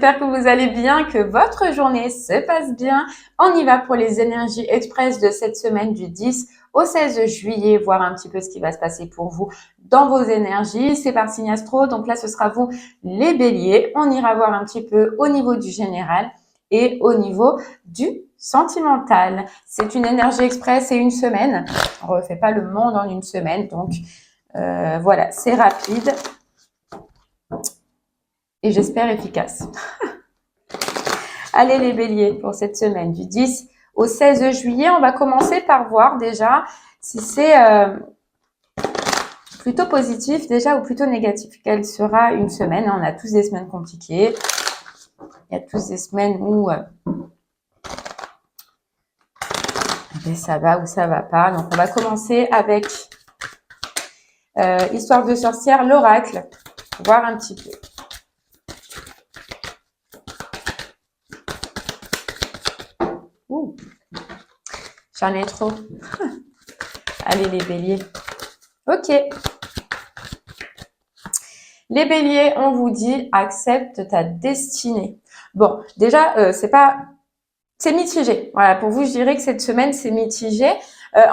j'espère que vous allez bien, que votre journée se passe bien. On y va pour les énergies express de cette semaine du 10 au 16 juillet, voir un petit peu ce qui va se passer pour vous dans vos énergies. C'est par signe astro, donc là ce sera vous les béliers. On ira voir un petit peu au niveau du général et au niveau du sentimental. C'est une énergie express et une semaine. On ne refait pas le monde en une semaine, donc voilà, c'est rapide. Et j'espère efficace. Allez les béliers, pour cette semaine du 10 au 16 juillet, on va commencer par voir déjà si c'est plutôt positif déjà ou plutôt négatif. Quelle sera une semaine? On a tous des semaines compliquées. Il y a tous des semaines où ça va ou ça va pas. Donc on va commencer avec Histoire de sorcière, l'oracle. Voir un petit peu. Ouh, j'en ai trop. Allez les béliers. Ok. Les béliers, on vous dit, accepte ta destinée. Bon, déjà, c'est mitigé. Voilà, pour vous, je dirais que cette semaine, c'est mitigé.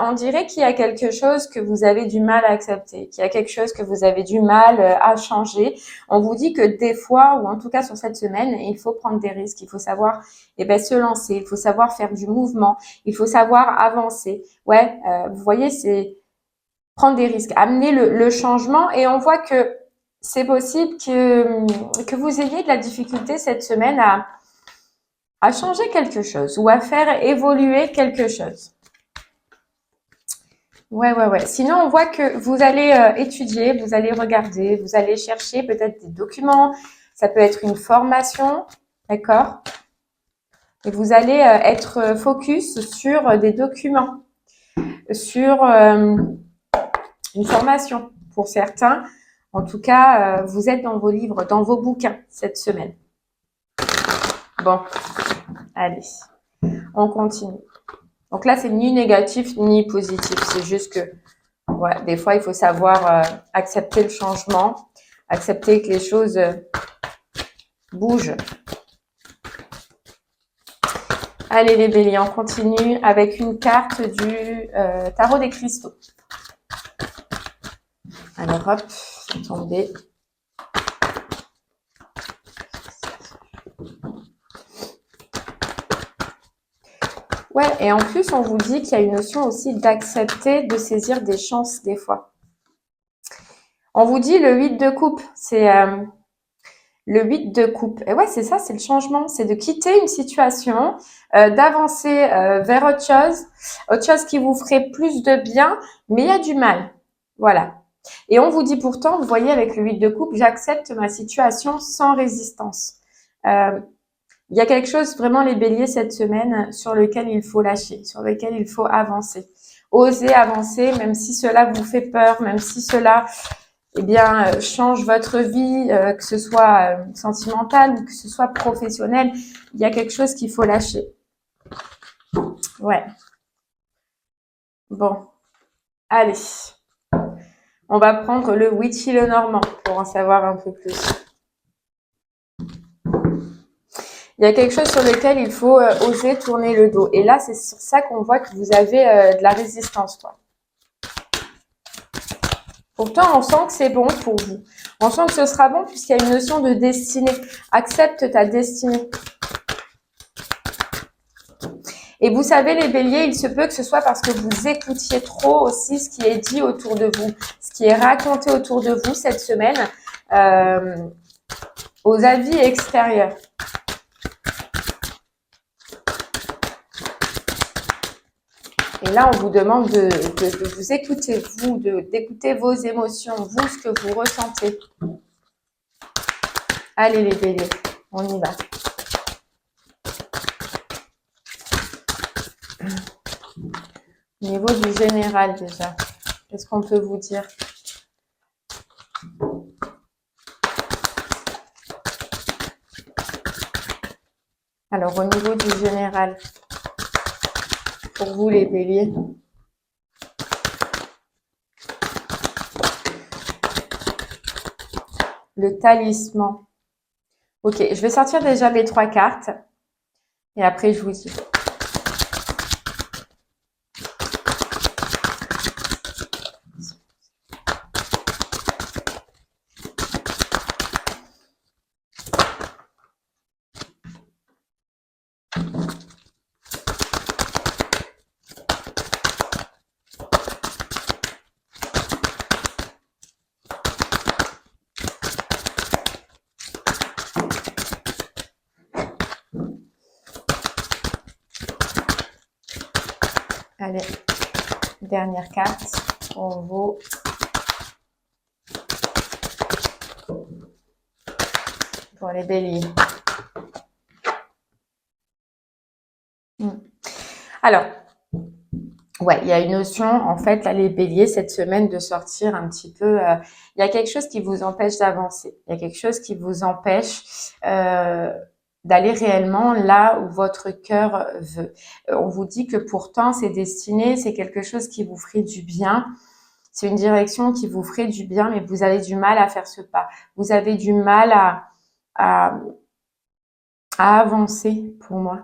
On dirait qu'il y a quelque chose que vous avez du mal à accepter, qu'il y a quelque chose que vous avez du mal à changer. On vous dit que des fois, ou en tout cas sur cette semaine, il faut prendre des risques, il faut savoir se lancer, il faut savoir faire du mouvement, il faut savoir avancer. Ouais, vous voyez, c'est prendre des risques, amener le changement, et on voit que c'est possible que vous ayez de la difficulté cette semaine à changer quelque chose ou à faire évoluer quelque chose. Ouais. Sinon, on voit que vous allez étudier, vous allez regarder, vous allez chercher peut-être des documents. Ça peut être une formation, d'accord? Et vous allez être focus sur des documents, sur une formation pour certains. En tout cas, vous êtes dans vos livres, dans vos bouquins cette semaine. Bon, allez, on continue. Donc là, c'est ni négatif ni positif. C'est juste que, ouais, des fois, il faut savoir accepter le changement, accepter que les choses bougent. Allez les béliers, on continue avec une carte du tarot des cristaux. Alors hop, c'est tombé. Ouais, et en plus, on vous dit qu'il y a une notion aussi d'accepter, de saisir des chances des fois. On vous dit le 8 de coupe, c'est le 8 de coupe. Et ouais, c'est ça, c'est le changement, c'est de quitter une situation, d'avancer vers autre chose qui vous ferait plus de bien, mais il y a du mal. Voilà. Et on vous dit pourtant, vous voyez avec le 8 de coupe, j'accepte ma situation sans résistance. Il y a quelque chose vraiment les béliers cette semaine sur lequel il faut lâcher, sur lequel il faut avancer. Oser avancer, même si cela vous fait peur, même si cela change votre vie, que ce soit sentimental ou que ce soit professionnel. Il y a quelque chose qu'il faut lâcher. Ouais. Bon. Allez. On va prendre le Witchy le Normand pour en savoir un peu plus. Il y a quelque chose sur lequel il faut oser tourner le dos. Et là, c'est sur ça qu'on voit que vous avez de la résistance, quoi. Pourtant, on sent que c'est bon pour vous. On sent que ce sera bon puisqu'il y a une notion de destinée. Accepte ta destinée. Et vous savez, les béliers, il se peut que ce soit parce que vous écoutiez trop aussi ce qui est dit autour de vous, ce qui est raconté autour de vous cette semaine, aux avis extérieurs. Et là, on vous demande de vous écouter, vous, d'écouter vos émotions, vous, ce que vous ressentez. Allez les béliers, on y va. Au niveau du général déjà, qu'est-ce qu'on peut vous dire? Alors, au niveau du général, pour vous les béliers, le talisman. Ok, je vais sortir déjà mes 3 cartes et après je vous dis. Allez, dernière carte pour vous. Pour les béliers. Alors, ouais, il y a une notion, en fait, là, les béliers, cette semaine, de sortir un petit peu. Il y a quelque chose qui vous empêche d'avancer. Il y a quelque chose qui vous empêche d'aller réellement là où votre cœur veut. On vous dit que pourtant, c'est destiné, c'est quelque chose qui vous ferait du bien. C'est une direction qui vous ferait du bien, mais vous avez du mal à faire ce pas. Vous avez du mal à avancer, pour moi.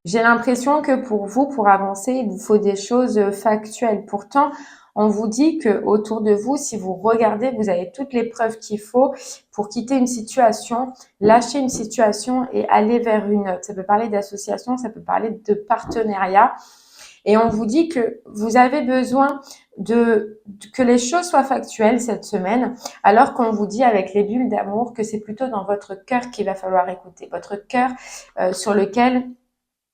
J'ai l'impression que pour vous, pour avancer, il vous faut des choses factuelles. Pourtant, on vous dit que autour de vous, si vous regardez, vous avez toutes les preuves qu'il faut pour quitter une situation, lâcher une situation et aller vers une autre. Ça peut parler d'association, ça peut parler de partenariat. Et on vous dit que vous avez besoin que les choses soient factuelles cette semaine, alors qu'on vous dit avec les bulles d'amour que c'est plutôt dans votre cœur qu'il va falloir écouter. Votre cœur sur lequel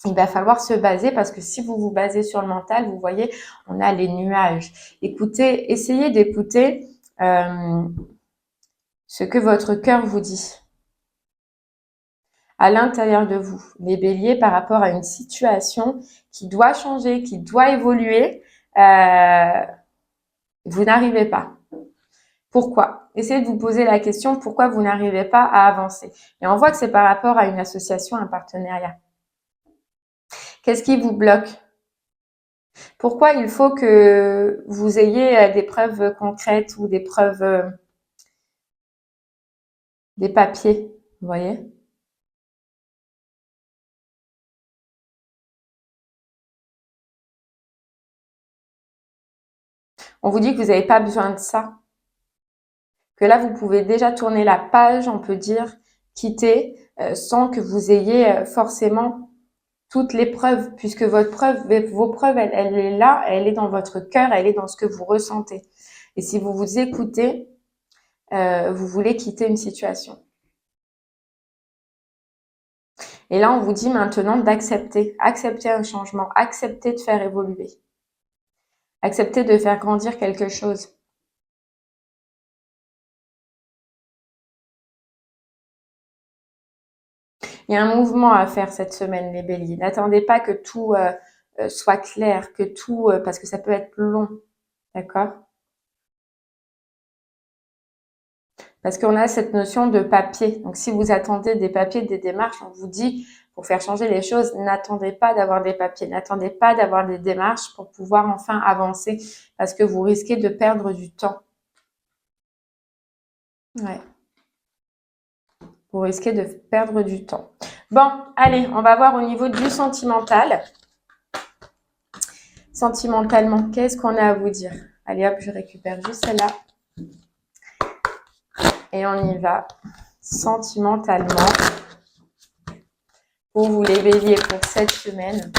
il va falloir se baser, parce que si vous vous basez sur le mental, vous voyez, on a les nuages. Écoutez, essayez d'écouter ce que votre cœur vous dit à l'intérieur de vous, les béliers, par rapport à une situation qui doit changer, qui doit évoluer. Vous n'arrivez pas. Pourquoi? Essayez de vous poser la question, pourquoi vous n'arrivez pas à avancer? Et on voit que c'est par rapport à une association, un partenariat. Qu'est-ce qui vous bloque? Pourquoi il faut que vous ayez des preuves concrètes ou des preuves, des papiers, vous voyez? On vous dit que vous n'avez pas besoin de ça, que là, vous pouvez déjà tourner la page, on peut dire, quitter, sans que vous ayez forcément toutes les preuves, puisque vos preuves, elle est là, elle est dans votre cœur, elle est dans ce que vous ressentez. Et si vous vous écoutez, vous voulez quitter une situation. Et là, on vous dit maintenant d'accepter, accepter un changement, accepter de faire évoluer, accepter de faire grandir quelque chose. Il y a un mouvement à faire cette semaine, les béliers. N'attendez pas que tout soit clair, que tout, parce que ça peut être long, d'accord? Parce qu'on a cette notion de papier. Donc, si vous attendez des papiers, des démarches, on vous dit, pour faire changer les choses, n'attendez pas d'avoir des papiers, n'attendez pas d'avoir des démarches pour pouvoir enfin avancer, parce que vous risquez de perdre du temps. Ouais. Vous risquez de perdre du temps. Bon, allez, on va voir au niveau du sentimental. Sentimentalement, qu'est-ce qu'on a à vous dire? Allez hop, je récupère juste celle-là. Et on y va. Sentimentalement, pour vous les béliers pour cette semaine.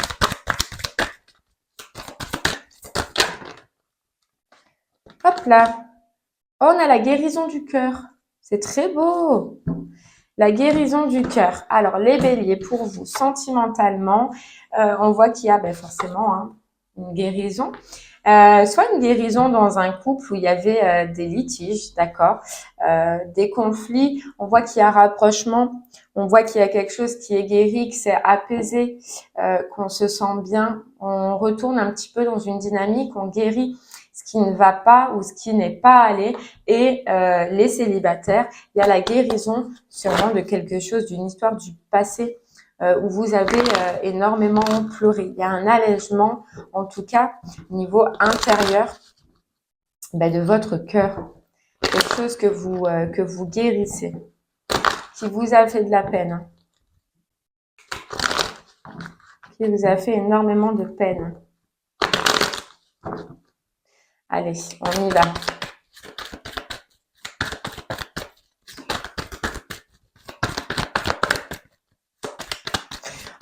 Hop là. Oh, on a la guérison du cœur. C'est très beau. La guérison du cœur. Alors, les béliers, pour vous, sentimentalement, on voit qu'il y a forcément une guérison. Soit une guérison dans un couple où il y avait des litiges, d'accord, des conflits. On voit qu'il y a un rapprochement. On voit qu'il y a quelque chose qui est guéri, que c'est apaisé, qu'on se sent bien. On retourne un petit peu dans une dynamique, on guérit ce qui ne va pas ou ce qui n'est pas allé. Et les célibataires, il y a la guérison sûrement de quelque chose, d'une histoire du passé où vous avez énormément pleuré. Il y a un allègement, en tout cas, au niveau intérieur de votre cœur. Quelque chose que vous guérissez, qui vous a fait de la peine. Qui vous a fait énormément de peine. Allez, on y va.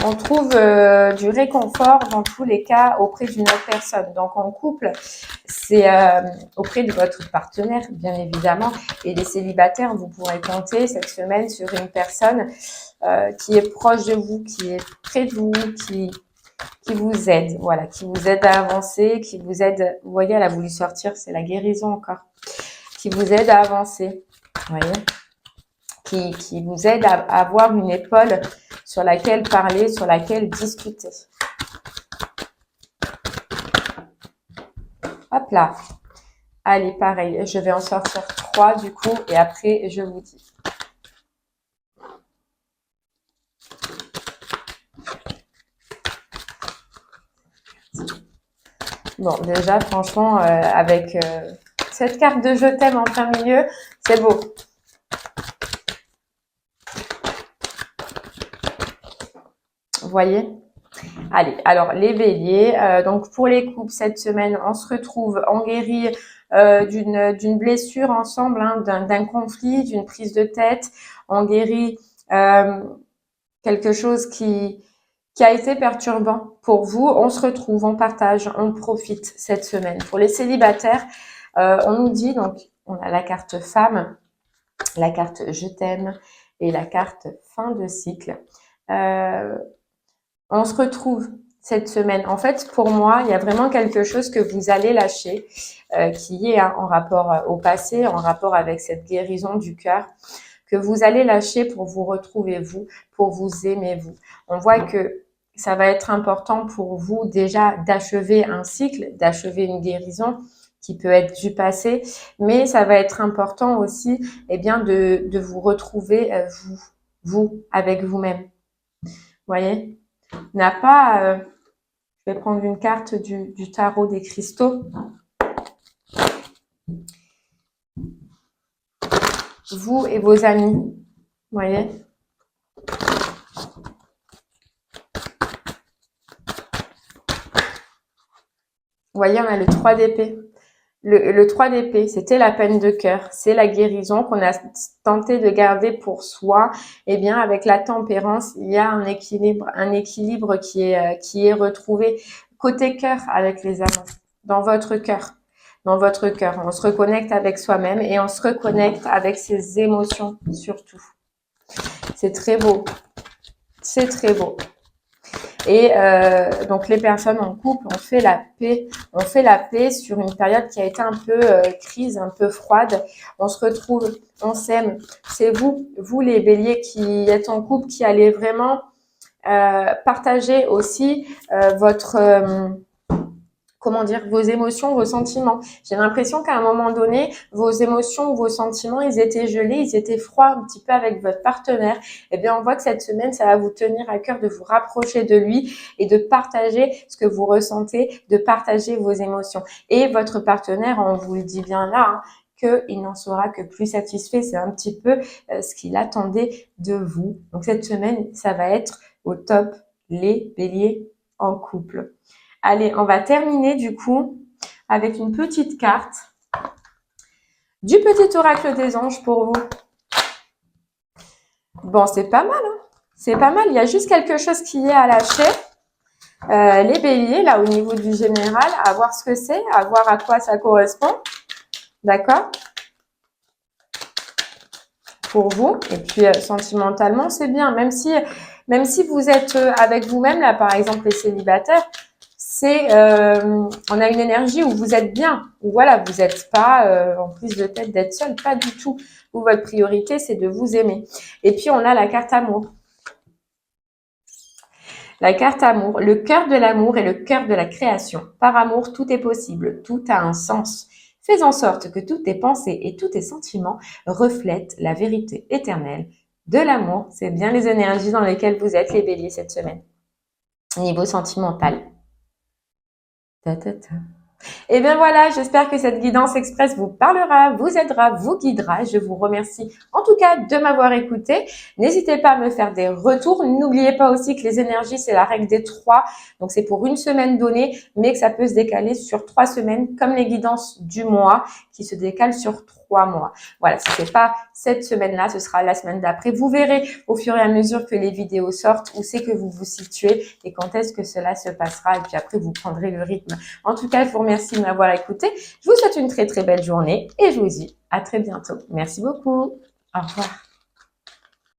On trouve du réconfort dans tous les cas auprès d'une autre personne. Donc en couple, c'est auprès de votre partenaire, bien évidemment. Et les célibataires, vous pourrez compter cette semaine sur une personne qui est proche de vous, qui est près de vous, qui vous aide, voilà, qui vous aide à avancer, qui vous aide, vous voyez, elle a voulu sortir, c'est la guérison encore, qui vous aide à avancer, vous voyez, qui vous aide à avoir une épaule sur laquelle parler, sur laquelle discuter. Hop là. Allez, pareil, je vais en sortir 3 du coup, et après, je vous dis. Bon, déjà, franchement, avec cette carte de je t'aime en plein milieu, c'est beau. Vous voyez? Allez, alors les béliers, donc pour les couples cette semaine, on se retrouve en guéri d'une blessure ensemble, hein, d'un conflit, d'une prise de tête, on guérit quelque chose qui a été perturbant pour vous. On se retrouve, on partage, on profite cette semaine. Pour les célibataires, on nous dit, donc on a la carte femme, la carte je t'aime et la carte fin de cycle. On se retrouve cette semaine. En fait, pour moi, il y a vraiment quelque chose que vous allez lâcher, qui est en rapport au passé, en rapport avec cette guérison du cœur, que vous allez lâcher pour vous retrouver vous, pour vous aimer vous. On voit que ça va être important pour vous déjà d'achever un cycle, d'achever une guérison qui peut être du passé, mais ça va être important aussi, eh bien, de vous retrouver vous, avec vous-même. Vous voyez? N'a pas, je vais prendre une carte du tarot des cristaux. Vous et vos amis, vous voyez? Vous voyez, on a le 3 d'épée. Le 3 d'épée, c'était la peine de cœur, c'est la guérison qu'on a tenté de garder pour soi. Eh bien, avec la tempérance, il y a un équilibre qui est retrouvé côté cœur avec les amants, dans votre cœur. Dans votre cœur, on se reconnecte avec soi-même et on se reconnecte avec ses émotions surtout. C'est très beau. C'est très beau. Et donc les personnes en couple, on fait la paix sur une période qui a été un peu crise, un peu froide. On se retrouve, on s'aime. C'est vous les béliers qui êtes en couple, qui allez vraiment partager aussi votre comment dire, vos émotions, vos sentiments. J'ai l'impression qu'à un moment donné, vos émotions, vos sentiments, ils étaient gelés, ils étaient froids un petit peu avec votre partenaire. Eh bien, on voit que cette semaine, ça va vous tenir à cœur de vous rapprocher de lui et de partager ce que vous ressentez, de partager vos émotions. Et votre partenaire, on vous le dit bien là, hein, qu'il n'en sera que plus satisfait. C'est un petit peu ce qu'il attendait de vous. Donc, cette semaine, ça va être au top, les béliers en couple. Allez, on va terminer du coup avec une petite carte du petit oracle des anges pour vous. Bon, c'est pas mal, hein, c'est pas mal. Il y a juste quelque chose qui est à lâcher. Les béliers, là, au niveau du général, à voir ce que c'est, à voir à quoi ça correspond. D'accord? Pour vous. Et puis, sentimentalement, c'est bien. Même si vous êtes avec vous-même, là, par exemple, les célibataires, on a une énergie où vous êtes bien, où voilà, vous n'êtes pas en prise de tête d'être seul, pas du tout. Où votre priorité, c'est de vous aimer. Et puis, on a la carte amour. La carte amour, le cœur de l'amour et le cœur de la création. Par amour, tout est possible, tout a un sens. Fais en sorte que toutes tes pensées et tous tes sentiments reflètent la vérité éternelle de l'amour. C'est bien les énergies dans lesquelles vous êtes, les béliers, cette semaine. Niveau sentimental. Ta, ta, ta. Et bien voilà, j'espère que cette guidance express vous parlera, vous aidera, vous guidera. Je vous remercie en tout cas de m'avoir écouté. N'hésitez pas à me faire des retours. N'oubliez pas aussi que les énergies, c'est la règle des 3. Donc c'est pour une semaine donnée, mais que ça peut se décaler sur 3 semaines, comme les guidances du mois qui se décalent sur 3 mois. Voilà, si c'est pas cette semaine-là, ce sera la semaine d'après. Vous verrez au fur et à mesure que les vidéos sortent où c'est que vous vous situez et quand est-ce que cela se passera. Et puis après, vous prendrez le rythme. En tout cas, je vous remercie de m'avoir écouté. Je vous souhaite une très très belle journée et je vous dis à très bientôt. Merci beaucoup. Au revoir.